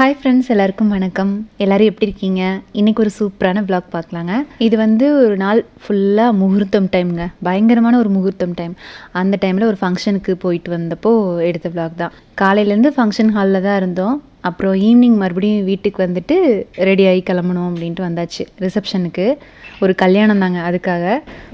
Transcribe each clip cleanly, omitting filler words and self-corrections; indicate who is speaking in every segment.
Speaker 1: Hi friends, எல்லாருக்கும் வணக்கம். எல்லோரும் எப்படி இருக்கீங்க? இன்றைக்கி ஒரு சூப்பரான vlog பார்க்கலாங்க. இது ஒரு நாள் ஃபுல்லாக முகூர்த்தம் டைம்ங்க. பயங்கரமான ஒரு முகூர்த்தம் டைம். அந்த டைமில் ஒரு ஃபங்க்ஷனுக்கு போயிட்டு வந்தப்போ எடுத்த vlog தான். காலையிலேருந்து ஃபங்க்ஷன் ஹாலில் தான் இருந்தோம். அப்புறம் ஈவினிங் மறுபடியும் வீட்டுக்கு வந்துட்டு ரெடி ஆகி கிளம்பணும் அப்படின்ட்டு வந்தாச்சு ரிசப்ஷனுக்கு. ஒரு கல்யாணம் தாங்க. அதுக்காக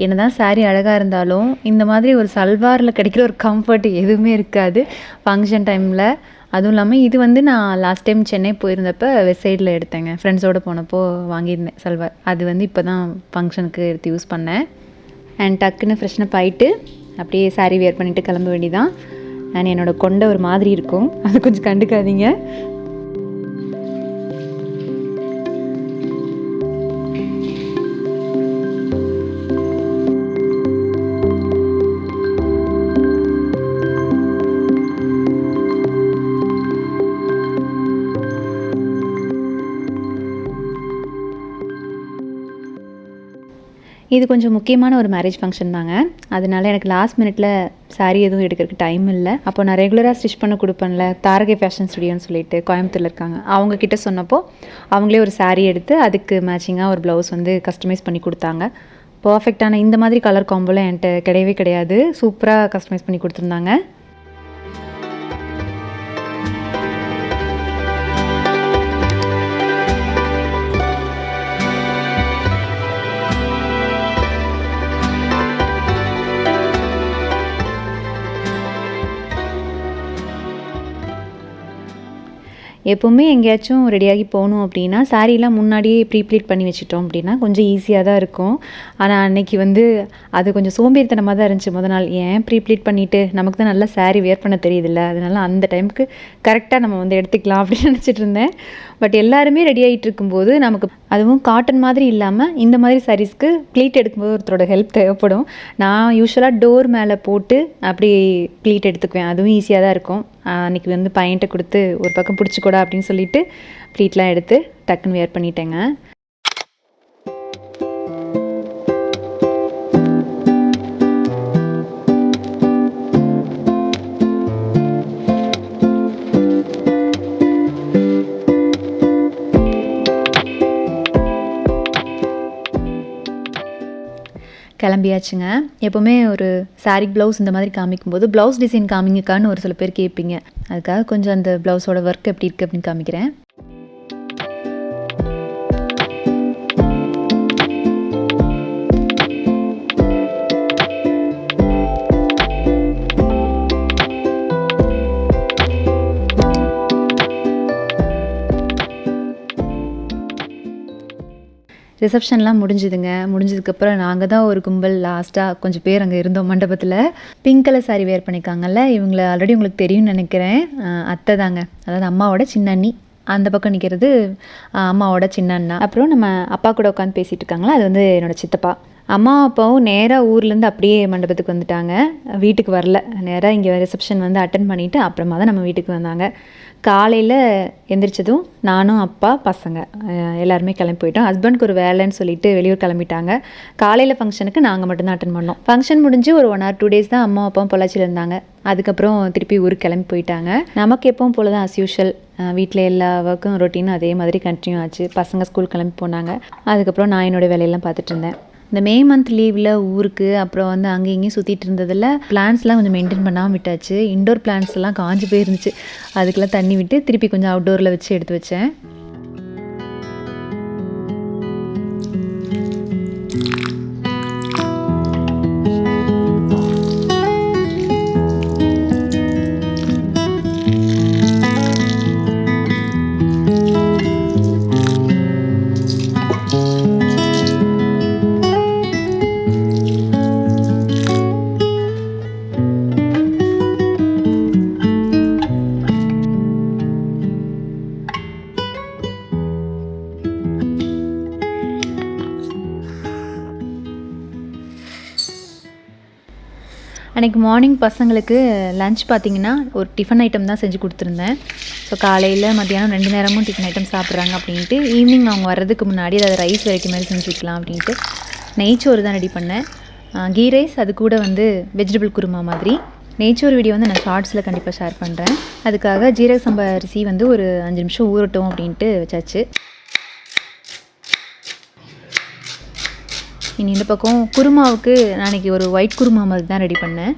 Speaker 1: என்ன தான் சாரீ அழகாக இருந்தாலும் இந்த மாதிரி ஒரு சல்வாரில் கிடைக்கிற ஒரு கம்ஃபர்ட் எதுவுமே இருக்காது ஃபங்க்ஷன் டைமில். அதுவும் இல்லாமல் இது நான் லாஸ்ட் டைம் சென்னை போயிருந்தப்போ வெஸ்ட் சைடில் எடுத்தேங்க. ஃப்ரெண்ட்ஸோடு போனப்போ வாங்கியிருந்தேன் சல்வார். அது இப்போ தான் ஃபங்க்ஷனுக்கு எடுத்து யூஸ் பண்ணேன். அண்ட் டக்குன்னு ஃப்ரெஷ்னப் ஆகிட்டு அப்படியே சாரீ வேர் பண்ணிவிட்டு கிளம்ப வேண்டிதான். அண்ட் என்னோடய கொண்டை ஒரு மாதிரி இருக்கும், அது கொஞ்சம் கண்டுக்காதீங்க. இது கொஞ்சம் முக்கியமான ஒரு மேரேஜ் ஃபங்க்ஷன் தாங்க. அதனால எனக்கு லாஸ்ட் மினிட்ல சாரீ எதுவும் எடுக்கிறதுக்கு டைம் இல்லை. அப்போ நான் ரெகுலராக ஸ்டிச் பண்ண கொடுப்பேன்ல, தாரகை ஃபேஷன் ஸ்டுடியோன்னு சொல்லிட்டு கோயம்புத்தூரில் இருக்காங்க. அவங்கக்கிட்ட சொன்னப்போ அவங்களே ஒரு சாரீ எடுத்து அதுக்கு மேட்சிங்காக ஒரு ப்ளவுஸ் கஸ்டமைஸ் பண்ணி கொடுத்தாங்க. பர்ஃபெக்டான இந்த மாதிரி கலர் காம்போலாம் என்கிட்ட கிடையவே கிடையாது. சூப்பராக கஸ்டமைஸ் பண்ணி கொடுத்துருந்தாங்க. எப்போவுமே எங்கேயாச்சும் ரெடியாகி போகணும் அப்படின்னா சாரீலாம் முன்னாடியே ப்ரீப்ளீட் பண்ணி வச்சுட்டோம் அப்படின்னா கொஞ்சம் ஈஸியாக தான் இருக்கும். ஆனால் அன்றைக்கி அது கொஞ்சம் சோம்பேறித்தனமாக தான் இருந்துச்சு. நாள் ஏன் ப்ரீப்ளீட் பண்ணிவிட்டு நமக்கு தான் நல்லா சாரீ வேர் பண்ண தெரியுதில்ல, அதனால அந்த டைமுக்கு கரெக்டாக நம்ம எடுத்துக்கலாம் அப்படின்னு நினச்சிட்டு இருந்தேன். பட் எல்லாருமே ரெடி ஆகிட்டு இருக்கும்போது நமக்கு அதுவும் காட்டன் மாதிரி இல்லாமல் இந்த மாதிரி சாரீஸ்க்கு ப்ளீட் எடுக்கும்போது ஒருத்தரோட ஹெல்ப் தேவைப்படும். நான் யூஸ்வலாக டோர் மேலே போட்டு அப்படி ப்ளீட் எடுத்துக்குவேன். அதுவும் ஈஸியாக தான் இருக்கும். அன்றைக்கி பையன்கிட்ட கொடுத்து ஒரு பக்கம் பிடிச்சிக்கூடா அப்படின்னு சொல்லிட்டு ப்ளீட்லாம் எடுத்து டக்குன்னு வேர் பண்ணிட்டேங்க. கிளம்பியாச்சுங்க. எப்போவுமே ஒரு சாரீ ப்ளவுஸ் இந்த மாதிரி காமிக்கும்போது ப்ளவுஸ் டிசைன் காமிங்கக்கான்னு ஒரு சில பேர் கேட்பீங்க. அதுக்காக கொஞ்சம் அந்த ப்ளவுஸோட ஒர்க் எப்படி இருக்குது அப்படின்னு காமிக்கிறேன். ரிசப்ஷன்லாம் முடிஞ்சுதுங்க. முடிஞ்சதுக்கப்புறம் நாங்கள் தான் ஒரு கும்பல் லாஸ்ட்டாக கொஞ்சம் பேர் அங்கே இருந்தோம் மண்டபத்தில். பிங்க் கலர் சாரீ வேர் பண்ணியிருக்காங்கல்ல, இவங்கள ஆல்ரெடி உங்களுக்கு தெரியும்னு நினைக்கிறேன். அத்தை தாங்க, அதாவது அம்மாவோட சின்ன அண்ணி. அந்த பக்கம் நிற்கிறது அம்மாவோட சின்ன அண்ணா. அப்புறம் நம்ம அப்பா கூட உட்காந்து பேசிகிட்டு இருக்காங்களா, அது என்னோடய சித்தப்பா. அம்மா அப்பாவும் நேராக ஊர்லேருந்து அப்படியே மண்டபத்துக்கு வந்துட்டாங்க. வீட்டுக்கு வரல, நேராக இங்கே ரிசப்ஷன் அட்டன் பண்ணிவிட்டு அப்புறமா தான் நம்ம வீட்டுக்கு வந்தாங்க. காலையில் எந்திரிச்சதும் நானும் அப்பா பசங்க எல்லாருமே கிளம்பி போயிட்டோம். ஹஸ்பண்டுக்கு ஒரு வேலைன்னு சொல்லிட்டு வெளியூர் கிளம்பிட்டாங்க. காலையில் ஃபங்க்ஷனுக்கு நாங்கள் மட்டும்தான் அட்டன் பண்ணோம். ஃபங்க்ஷன் முடிஞ்சு ஒரு 1 or 2 days தான் அம்மா அப்பாவும் பொள்ளாச்சியில் இருந்தாங்க. அதுக்கப்புறம் திருப்பி ஊருக்கு கிளம்பி போயிட்டாங்க. நமக்கு எப்பவும் போல தான் அஸ்யூஷுவல் வீட்டில் எல்லா ஒர்க்கும் ரொட்டீனும் அதே மாதிரி கண்டினியூ ஆச்சு. பசங்க ஸ்கூல் கிளம்பி போனாங்க. அதுக்கப்புறம் நான் என்னோடய வேலையெல்லாம் பார்த்துட்டு இருந்தேன். இந்த மே மந்த் லீவில் ஊருக்கு அப்புறம் அங்கே இங்கேயும் சுற்றிட்டு இருந்ததில் பிளான்ஸ்லாம் கொஞ்சம் மெயின்டைன் பண்ணாமல் விட்டாச்சு. இன்டோர் பிளான்ஸ் எல்லாம் காஞ்சி போயிருந்துச்சு. அதுக்கெல்லாம் தண்ணி விட்டு திருப்பி கொஞ்சம் அவுட்டோரில் வச்சு எடுத்து வச்சேன். அன்றைக்கி மார்னிங் பசங்களுக்கு லன்ச் பார்த்திங்கன்னா ஒரு டிஃபன் ஐட்டம் தான் செஞ்சு கொடுத்துருந்தேன். ஸோ காலையில் மத்தியானம் 2 நேரமும் டிஃபன் ஐட்டம் சாப்பிட்றாங்க அப்படின்ட்டு ஈவினிங் அவங்க வர்றதுக்கு முன்னாடி அதை ரைஸ் வெரைட்டி மாதிரி செஞ்சு வைக்கலாம் அப்படின்ட்டு நெய்ச்சோறு தான் ரெடி பண்ணேன். கீ ரைஸ், அது கூட வெஜிடபிள் குருமா மாதிரி. நெய்ச்சோறு வீடியோ வந்து நான் ஷார்ட்ஸில் கண்டிப்பாக ஷேர் பண்ணுறேன். அதுக்காக ஜீரக சம்பா அரிசி வந்து ஒரு 5 நிமிஷம் ஊறட்டும் அப்படின்ட்டு வச்சாச்சு. இனி இந்த பக்கம் குருமாவுக்கு நான் இன்றைக்கி ஒரு ஒயிட் குருமா மாதிரி தான் ரெடி பண்ணேன்.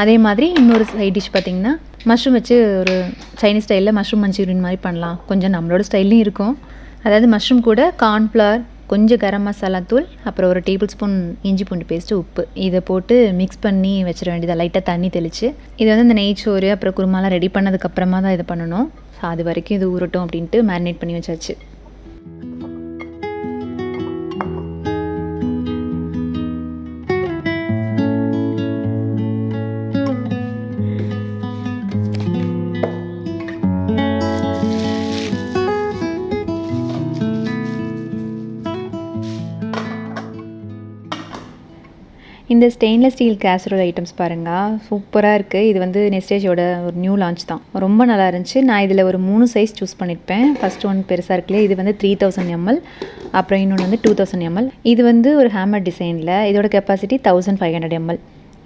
Speaker 1: அதே மாதிரி இன்னொரு சைட் டிஷ் பார்த்திங்கன்னா மஷ்ரூம் வச்சு ஒரு சைனீஸ் ஸ்டைலில் மஷ்ரூம் மஞ்சூரியன் மாதிரி பண்ணலாம். கொஞ்சம் நம்மளோட ஸ்டைல்லையும் இருக்கும். அதாவது மஷ்ரூம் கூட கார்ன்ஃப்ளவர், கொஞ்சம் கரம் மசாலா தூள், அப்புறம் ஒரு டேபிள் ஸ்பூன் இஞ்சி பூண்டு பேஸ்ட்டு, உப்பு இதை போட்டு மிக்ஸ் பண்ணி வச்சிட வேண்டியது. லைட்டாக தண்ணி தெளித்து இது வந்து இந்த நெய்ச்சோறு அப்புறம் குருமாலாம் ரெடி பண்ணதுக்கப்புறமா தான் இதை பண்ணணும். ஸோ அது வரைக்கும் இது ஊறட்டும் அப்படின்ட்டு மேரினேட் பண்ணி வச்சாச்சு. இந்த ஸ்டெயின்லெஸ் ஸ்டீல் கேசரோல் ஐட்டம்ஸ் பாருங்கள், சூப்பராக இருக்குது. இது வந்து நெஸ்டேஜோட ஒரு நியூ லான்ச் தான். ரொம்ப நல்லா இருந்துச்சு. நான் இதில் ஒரு 3 சைஸ் சூஸ் பண்ணியிருப்பேன். ஃபஸ்ட் ஒன் பெருசாக இருக்குல்லையே, இது வந்து 3000 ml, அப்புறம் இன்னொன்று வந்து 2000 ml. இது வந்து ஒரு ஹேமர் டிசைனில், இதோட கெப்பாசிட்டி 1500 ml.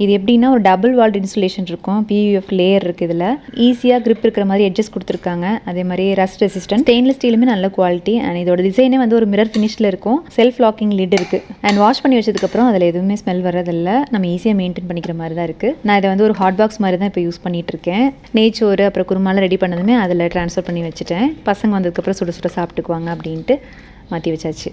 Speaker 1: இது எப்படின்னா ஒரு டபுள் வால்ட் இன்சுலேஷன் இருக்கும், PUF லேயர் இருக்குது. இதில் ஈஸியாக grip இருக்கிற மாதிரி எட்ஜஸ் கொடுத்துருக்காங்க. அதே மாதிரி ரஸ்ட் ரெசிஸ்டன்ட். ஸ்டெயின்லெஸ் ஸ்டீலுமே நல்ல குவாலிட்டி. அண்ட் இதோட டிசைனே வந்து ஒரு மிரர் ஃபினிஷில் இருக்கும். செல்ஃப் லாக்கிங் லிட் இருக்குது. அண்ட் வாஷ் பண்ணி வச்சதுக்கப்புறம் அதில் எதுவுமே ஸ்மெல் வர்றதில்ல. நம்ம ஈஸியாக மெயின்டைன் பண்ணிக்கிற மாதிரி தான் இருக்குது. நான் இதை வந்து ஒரு ஹாட் பாக்ஸ் மாதிரி தான் இப்போ யூஸ் பண்ணிகிட்ருக்கேன். நெய்ச்சோறு அப்புறம் குருமாலாம் ரெடி பண்ணதுமே அதில் ட்ரான்ஸ்ஃபர் பண்ணி வச்சுட்டேன். பசங்க வந்ததுக்கப்புறம் சுட சுட சாப்பிட்டுக்குவாங்க அப்படின்ட்டு மாற்றி வச்சாச்சு.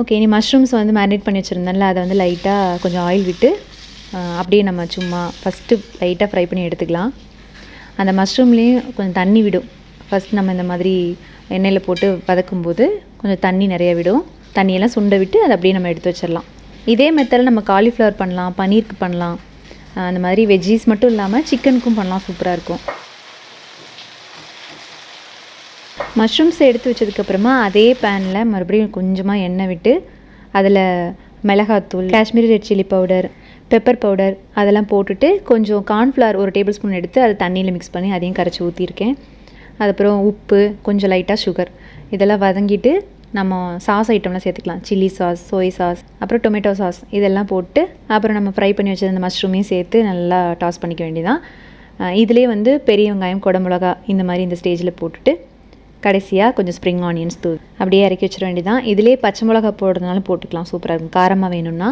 Speaker 1: ஓகே, இனி மஷ்ரூம்ஸ் வந்து மேரினேட் பண்ணி வச்சுருந்தேன்ல, அதை வந்து லைட்டாக கொஞ்சம் ஆயில் விட்டு அப்படியே நம்ம சும்மா ஃபஸ்ட்டு லைட்டாக ஃப்ரை பண்ணி எடுத்துக்கலாம். அந்த மஷ்ரூம்லேயும் கொஞ்சம் தண்ணி விடும். ஃபஸ்ட் நம்ம இந்த மாதிரி எண்ணெயில் போட்டு வதக்கும்போது கொஞ்சம் தண்ணி நிறைய விடும். தண்ணியெல்லாம் சுண்ட விட்டு அதை அப்படியே நம்ம எடுத்து வச்சிடலாம். இதே மெத்தடில் நம்ம காலிஃப்ளவர் பண்ணலாம், பன்னீருக்கு பண்ணலாம், அந்த மாதிரி வெஜ்ஜீஸ் மட்டும் இல்லாமல் சிக்கனுக்கும் பண்ணலாம். சூப்பராக இருக்கும். மஷ்ரூம்ஸ் எடுத்து வச்சதுக்கப்புறமா அதே பேனில் மறுபடியும் கொஞ்சமாக எண்ணெய் விட்டு அதில் மிளகாத்தூள், Kashmiri red chilli powder, pepper powder அதெல்லாம் போட்டுட்டு கொஞ்சம் கார்ன்ஃப்ளவர் ஒரு டேபிள் ஸ்பூன் எடுத்து அதை தண்ணியில் மிக்ஸ் பண்ணி அதையும் கரைச்சி ஊற்றிருக்கேன். அதுக்கப்புறம் உப்பு, கொஞ்சம் லைட்டாக சுகர் இதெல்லாம் வதங்கிட்டு நம்ம சாஸ் ஐட்டம்லாம் சேர்த்துக்கலாம். சில்லி சாஸ், சோய் சாஸ், அப்புறம் டொமேட்டோ சாஸ் இதெல்லாம் போட்டு அப்புறம் நம்ம ஃப்ரை பண்ணி வச்ச அந்த மஷ்ரூமையும் சேர்த்து நல்லா டாஸ் பண்ணிக்க வேண்டியதான். இதிலே வந்து பெரிய வெங்காயம், குடமிளகா இந்த மாதிரி இந்த ஸ்டேஜில் போட்டுட்டு கடைசியாக கொஞ்சம் ஸ்ப்ரிங் ஆனியன்ஸ் தூள் அப்படியே இறக்கி வச்சிட வேண்டியதான். இதிலே பச்சை மிளகா போடுறதுனாலும் போட்டுக்கலாம், சூப்பராக இருக்கும். காரமாக வேணும்னா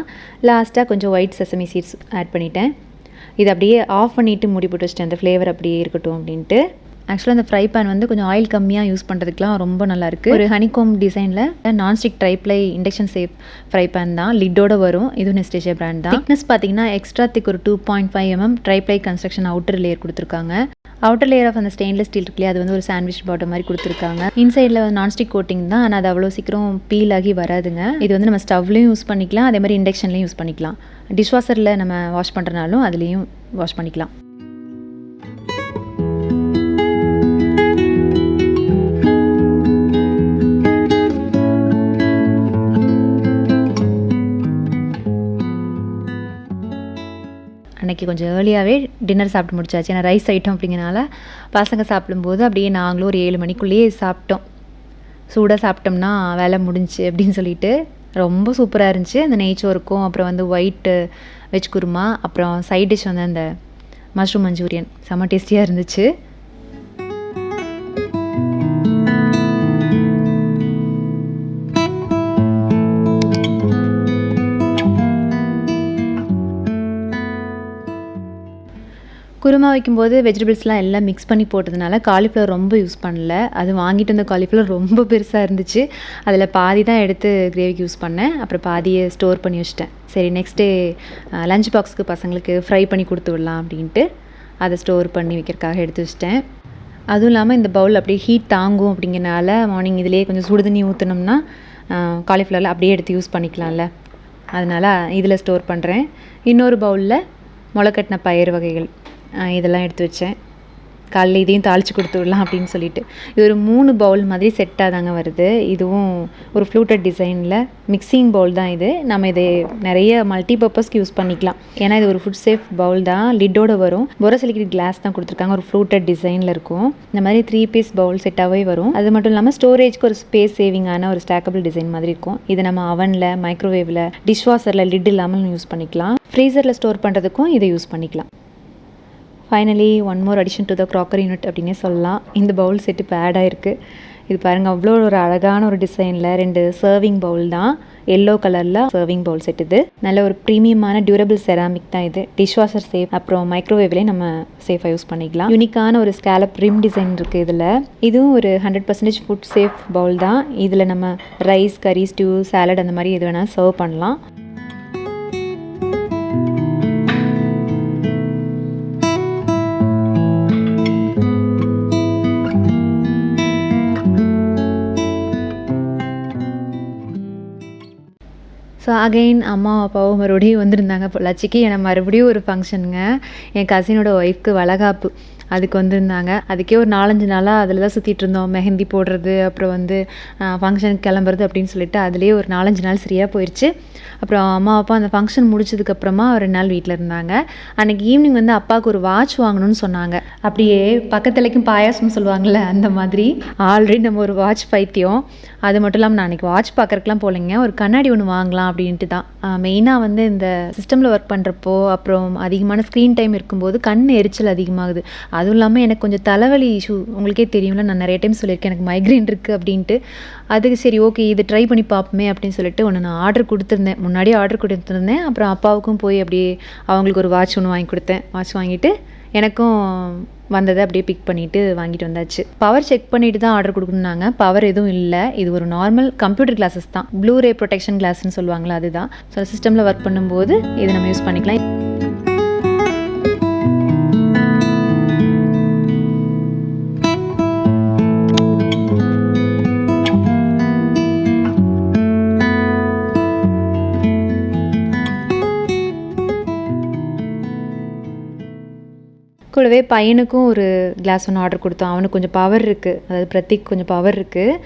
Speaker 1: லாஸ்ட்டாக கொஞ்சம் ஒயிட் செசமி சீட்ஸ் ஆட் பண்ணிட்டேன். இது அப்படியே ஆஃப் பண்ணிவிட்டு மூடி போட்டு வச்சிட்டேன், அந்த ஃப்ளேவர் அப்படியே இருக்கட்டும் அப்படின்ட்டு. ஆக்சுவலாக அந்த ஃப்ரை பேன் வந்து கொஞ்சம் ஆயில் கம்மியாக யூஸ் பண்ணுறதுக்குலாம் ரொம்ப நல்லாயிருக்கு. ஒரு ஹனிகோம் டிசைனில் nonstick triply induction safe fry pan தான், லிட்டோட வரும். இதுவும் நெஸ்டேஜியா பிராண்ட் தான். திக்னஸ் பார்த்தீங்கன்னா எக்ஸ்ட்ரா திக் ஒரு 2.5 mm triply construction outer layer கொடுத்துருக்காங்க. அவுட்டர் லேயர் ஆஃப் அந்த ஸ்டெயின்லெஸ் ஸ்டீல் இருக்குல்லையே, அது வந்து ஒரு சாண்ட்விச் பாட்டம் மாதிரி கொடுத்துருக்காங்க. இன்சைடில் நான்ஸ்டிக் கோட்டிங் தான், ஆனால் அது அவ்வளோ சீக்கிரம் பீல் ஆகி வராதுங்க. இது வந்து நம்ம ஸ்டவ்லையும் யூஸ் பண்ணிக்கலாம், அதே மாதிரி இண்டக்ஷன்லையும் யூஸ் பண்ணிக்கலாம். டிஷ்வாஷரில் நம்ம வாஷ் பண்ணுறனாலும் அதுலேயும் வாஷ் பண்ணிக்கலாம். அன்றைக்கி கொஞ்சம் ஏர்லியாகவே டின்னர் சாப்பிட்டு முடிச்சாச்சு. ஏன்னா ரைஸ் ஐட்டம் அப்படிங்கிறனால பசங்க சாப்பிடும்போது அப்படியே நாங்களும் ஒரு 7 மணிக்குள்ளேயே சாப்பிட்டோம். சூடாக சாப்பிட்டோம்னா வேலை முடிஞ்சு அப்படின்னு சொல்லிட்டு ரொம்ப சூப்பராக இருந்துச்சு. அந்த நெய்ச்சோறுக்கும் அப்புறம் வந்து ஒயிட் வெஜ் குருமா, அப்புறம் சைட் டிஷ் வந்து அந்த மஷ்ரூம் மஞ்சூரியன் செம்ம டேஸ்டியாக இருந்துச்சு. குருமா வைக்கும்போது வெஜிடபிள்ஸ்லாம் எல்லாம் மிக்ஸ் பண்ணி போட்டதுனால காலிஃப்ளவர் ரொம்ப யூஸ் பண்ணல. அது வாங்கிட்டு வந்த காலிஃப்ளவர் ரொம்ப பெருசாக இருந்துச்சு. அதில் பாதி தான் எடுத்து கிரேவிக்கு யூஸ் பண்ணேன், அப்புறம் பாதியை ஸ்டோர் பண்ணி வச்சிட்டேன். சரி நெக்ஸ்ட் டே லஞ்ச் பாக்ஸுக்கு பசங்களுக்கு ஃப்ரை பண்ணி கொடுத்து விடலாம் அப்படின்ட்டு அதை ஸ்டோர் பண்ணி வைக்கிறதுக்காக எடுத்து வச்சிட்டேன். அதுவும் இல்லாமல் இந்த பவுல் அப்படியே ஹீட் தாங்கும் அப்படிங்கிறனால மார்னிங் இதிலே கொஞ்சம் சுடு தண்ணி ஊற்றினோம்னா காலிஃப்ளவரில் அப்படியே எடுத்து யூஸ் பண்ணிக்கலாம்ல, அதனால் இதில் ஸ்டோர் பண்ணுறேன். இன்னொரு பவுலில் முளைக்கட்டின பயிர் வகைகள் இதெல்லாம் எடுத்து வச்சேன். காலையில் இதையும் தாளித்து கொடுத்து விடலாம் அப்படின்னு சொல்லிட்டு. இது ஒரு 3 பவுல் மாதிரி செட்டாக தாங்க வருது. இதுவும் ஒரு ஃப்ளூட்டட் டிசைனில் மிக்சிங் பவுல் தான் இது. நம்ம இதை நிறைய மல்டிபர்பஸ்க்கு யூஸ் பண்ணிக்கலாம். ஏன்னா இது ஒரு ஃபுட் சேஃப் பவுல் தான், லிட்டோடு வரும். போரோசிலிகேட் கிளாஸ் தான் கொடுத்துருக்காங்க, ஒரு ஃப்ளூட்டட் டிசைனில் இருக்கும். இந்த மாதிரி 3 பீஸ் பவுல் செட்டாகவே வரும். அது மட்டும் இல்லாமல் ஸ்டோரேஜ்க்கு ஒரு ஸ்பேஸ் சேவிங்கான ஒரு ஸ்டாக்கபிள் டிசைன் மாதிரி இருக்கும். இது நம்ம அவனில், மைக்ரோவேவில், டிஷ்வாஷரில் லிட் இல்லாமல் யூஸ் பண்ணிக்கலாம். ஃப்ரீசரில் ஸ்டோர் பண்ணுறதுக்கும் இதை யூஸ் பண்ணிக்கலாம். Finally one more addition to the crockery unit அப்படின்னே சொல்லலாம். இந்த பவுல் செட் இப்போ ஆட் ஆகிருக்கு. இது பாருங்கள், அவ்வளோ ஒரு அழகான ஒரு டிசைனில் 2 சர்விங் பவுல் தான், எல்லோ கலரில் சர்விங் பவுல் செட். இது நல்ல ஒரு ப்ரீமியமான டியூரபிள் செராமிக் தான். இது டிஷ்வாஷர் சேஃப், அப்புறம் மைக்ரோவேவ்லேயே நம்ம சேஃபாக யூஸ் பண்ணிக்கலாம். யூனிக்கான ஒரு ஸ்கேலப் ரிம் டிசைன் இருக்குது இதில். இதுவும் ஒரு 100% ஃபுட் சேஃப் பவுல் தான். இதில் நம்ம ரைஸ், கறி, ஸ்டியூ, சாலட் அந்த மாதிரி எது வேணால் சர்வ் பண்ணலாம். ஸோ அகைன் அம்மா அப்பாவும் மறுபடியும் வந்திருந்தாங்க பொள்ளாச்சிக்கு. ஏன்னா மறுபடியும் ஒரு ஃபங்க்ஷனுங்க, என் கசினோட ஒய்ஃப்க்கு வளகாப்பு, அதுக்கு வந்திருந்தாங்க. அதுக்கே ஒரு 4-5 நாளாக அதில் தான் சுற்றிட்டு இருந்தோம். மெஹந்தி போடுறது, அப்புறம் வந்து ஃபங்க்ஷனுக்கு கிளம்புறது அப்படின்னு சொல்லிட்டு அதுலேயே ஒரு 4-5 நாள் சரியாக போயிடுச்சு. அப்புறம் அம்மா அப்பா அந்த ஃபங்க்ஷன் முடிச்சதுக்கப்புறமா 2 நாள் வீட்டில் இருந்தாங்க. அன்றைக்கி ஈவினிங் வந்து அப்பாவுக்கு ஒரு வாட்ச் வாங்கணும்னு சொன்னாங்க. அப்படியே பக்கத்துலைக்கும் பாயாசம்னு சொல்லுவாங்கள்ல, அந்த மாதிரி. ஆல்ரெடி நம்ம ஒரு வாட்ச் பைத்தியம். அது மட்டும் இல்லாமல் நான் அன்றைக்கி வாட்ச் பார்க்குறதுக்குலாம் போகலைங்க, ஒரு கண்ணாடி ஒன்று வாங்கலாம் அப்படின்ட்டு தான். மெயினாக வந்து இந்த சிஸ்டமில் ஒர்க் பண்ணுறப்போ, அப்புறம் அதிகமான ஸ்க்ரீன் டைம் இருக்கும்போது கண் எரிச்சல் அதிகமாகுது. அதுவும் இல்லாமல் எனக்கு கொஞ்சம் தலைவலி இஷ்யூ, உங்களுக்கே தெரியும்ல, நான் நிறைய டைம் சொல்லியிருக்கேன் எனக்கு மைக்ரைன் இருக்குது அப்படின்ட்டு. அதுக்கு சரி ஓகே இது ட்ரை பண்ணி பார்ப்போமே அப்படின்னு சொல்லிட்டு ஒன்று நான் ஆர்டர் கொடுத்துருந்தேன். முன்னாடியே ஆர்டர் கொடுத்துருந்தேன். அப்புறம் அப்பாவுக்கும் போய் அப்படியே அவங்களுக்கு ஒரு வாட்ச் ஒன்று வாங்கி கொடுத்தேன். வாட்ச் வாங்கிட்டு எனக்கும் வந்ததை அப்படியே பிக் பண்ணிவிட்டு வாங்கிட்டு வந்தாச்சு. பவர் செக் பண்ணிவிட்டு தான் ஆர்டர் கொடுக்கணுன்னாங்க. பவர் எதுவும் இல்லை. இது ஒரு நார்மல் கம்ப்யூட்டர் கிளாஸஸ் தான், ப்ளூரே ப்ரொடெக்ஷன் கிளாஸ்ன்னு சொல்லுவாங்களா, அதுதான். ஸோ சிஸ்டமில் ஒர்க் பண்ணும்போது இதை நம்ம யூஸ் பண்ணிக்கலாம். கூடவே பையனுக்கும் ஒரு கிளாஸ் ஒன்று ஆர்டர் கொடுத்தோம். அவனுக்கு கொஞ்சம் பவர் இருக்குது, அதாவது பிரத்திக் கொஞ்சம் பவர் இருக்குது.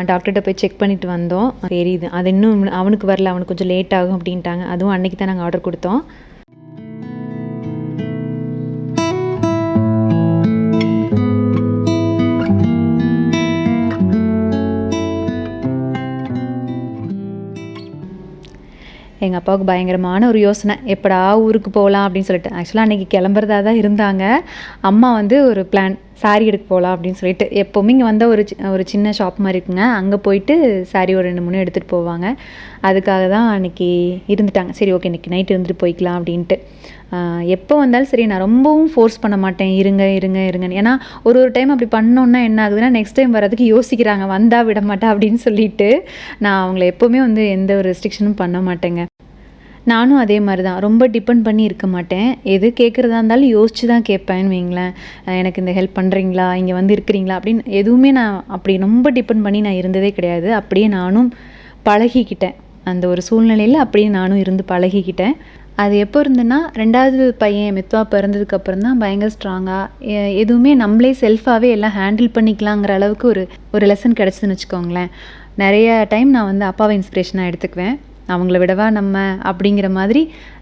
Speaker 1: டாக்டர்கிட்ட போய் செக் பண்ணிவிட்டு வந்தோம். தெரியுது அது இன்னும் அவனுக்கு வரல, அவனுக்கு கொஞ்சம் லேட் ஆகும் அப்படின்ட்டாங்க. அதுவும் அன்றைக்கி தான் நாங்கள் ஆர்டர் கொடுத்தோம். எங்கள் அப்பாவுக்கு பயங்கரமான ஒரு யோசனை, எப்படா ஊருக்கு போகலாம் அப்படின்னு சொல்லிட்டு. ஆக்சுவலாக அன்றைக்கி கிளம்புறதா தான் இருந்தாங்க. அம்மா வந்து ஒரு பிளான், சாரீ எடுக்க போகலாம் அப்படின்னு சொல்லிட்டு. எப்போவுமே இங்கே வந்தால் ஒரு சின்ன ஷாப் மாதிரி இருக்குங்க, அங்கே போயிட்டு சாரீ ஒரு 2-3 எடுத்துகிட்டு போவாங்க. அதுக்காக தான் அன்றைக்கி இருந்துட்டாங்க. சரி ஓகே இன்றைக்கி நைட் இருந்துட்டு போய்க்கலாம் அப்படின்ட்டு. எப்போ வந்தாலும் சரி நான் ரொம்பவும் ஃபோர்ஸ் பண்ண மாட்டேன், இருங்க இருங்க இருங்கன்னு. ஏன்னா ஒரு டைம் அப்படி பண்ணோன்னா என்ன ஆகுதுன்னா, நெக்ஸ்ட் டைம் வர்றதுக்கு யோசிக்கிறாங்க, வந்தால் விட மாட்டேன் அப்படின்னு சொல்லிட்டு. நான் அவங்கள எப்போவுமே வந்து எந்த ஒரு ரெஸ்ட்ரிக்ஷனும் பண்ண மாட்டேங்க. நானும் அதே மாதிரி தான், ரொம்ப டிபெண்ட் பண்ணி இருக்க மாட்டேன். எது கேட்குறதா இருந்தாலும் யோசிச்சு தான் கேட்பேன்னு வைங்களேன். எனக்கு இந்த ஹெல்ப் பண்ணுறீங்களா, இங்கே வந்து இருக்கிறீங்களா அப்படின்னு எதுவுமே நான் அப்படி ரொம்ப டிபெண்ட் பண்ணி நான் இருந்ததே கிடையாது. அப்படியே நானும் பழகிக்கிட்டேன், அந்த ஒரு சூழ்நிலையில் அப்படியே நானும் இருந்து பழகிக்கிட்டேன். அது எப்போ இருந்துன்னா, 2வது பையன் மெத்வா பிறந்ததுக்கப்புறம் தான் பயங்கர ஸ்ட்ராங்காக எதுவுமே நம்மளே செல்ஃபாகவே எல்லாம் ஹேண்டில் பண்ணிக்கலாங்கிற அளவுக்கு ஒரு லெசன் கிடச்சிதுன்னு வச்சுக்கோங்களேன். நிறைய டைம் நான் வந்து அப்பாவை இன்ஸ்பிரேஷனாக எடுத்துக்குவேன். அவங்கள விடவா நம்ம அப்படிங்கிற மாதிரி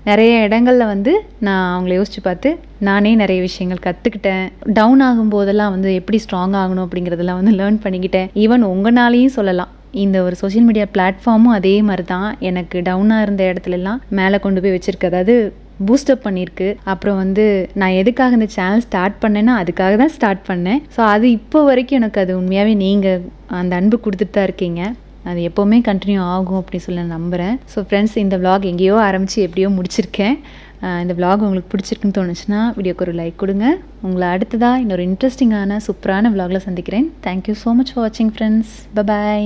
Speaker 1: நிறைய இடங்களில் வந்து நான் அவங்கள யோசித்து பார்த்து நானே நிறைய விஷயங்கள் கற்றுக்கிட்டேன். டவுன் ஆகும்போதெல்லாம் வந்து எப்படி ஸ்ட்ராங் ஆகணும் அப்படிங்கிறதெல்லாம் வந்து லேர்ன் பண்ணிக்கிட்டேன். ஈவன் உங்களாலேயும் சொல்லலாம், இந்த ஒரு சோஷியல் மீடியா பிளாட்ஃபார்மும் அதே மாதிரி தான் எனக்கு டவுனாக இருந்த இடத்துலலாம் மேலே கொண்டு போய் வச்சுருக்கு, அதாவது பூஸ்டப் பண்ணியிருக்கு. அப்புறம் வந்து நான் எதுக்காக இந்த சேனல் ஸ்டார்ட் பண்ணேன்னா அதுக்காக தான் ஸ்டார்ட் பண்ணேன். ஸோ அது இப்போ வரைக்கும் எனக்கு அது உண்மையாகவே நீங்கள் அந்த அன்பு கொடுத்துட்டு தான் இருக்கீங்க. அது எப்போவுமே கண்டினியூ ஆகும் அப்படின்னு சொல்லி நான் நம்புகிறேன். ஸோ ஃப்ரெண்ட்ஸ், இந்த விலாக் எங்கேயோ ஆரம்பித்து எப்படியோ முடிச்சிருக்கேன். இந்த விலாக் உங்களுக்கு பிடிச்சிருக்குன்னு தோணுச்சுன்னா வீடியோக்கு ஒரு லைக் கொடுங்க. உங்களை அடுத்ததாக இன்னொரு இன்ட்ரெஸ்டிங்கான சூப்பரான விலாகில் சந்திக்கிறேன். தேங்க்யூ ஸோ மச் ஃபார் வாட்சிங் ஃப்ரெண்ட்ஸ். பை.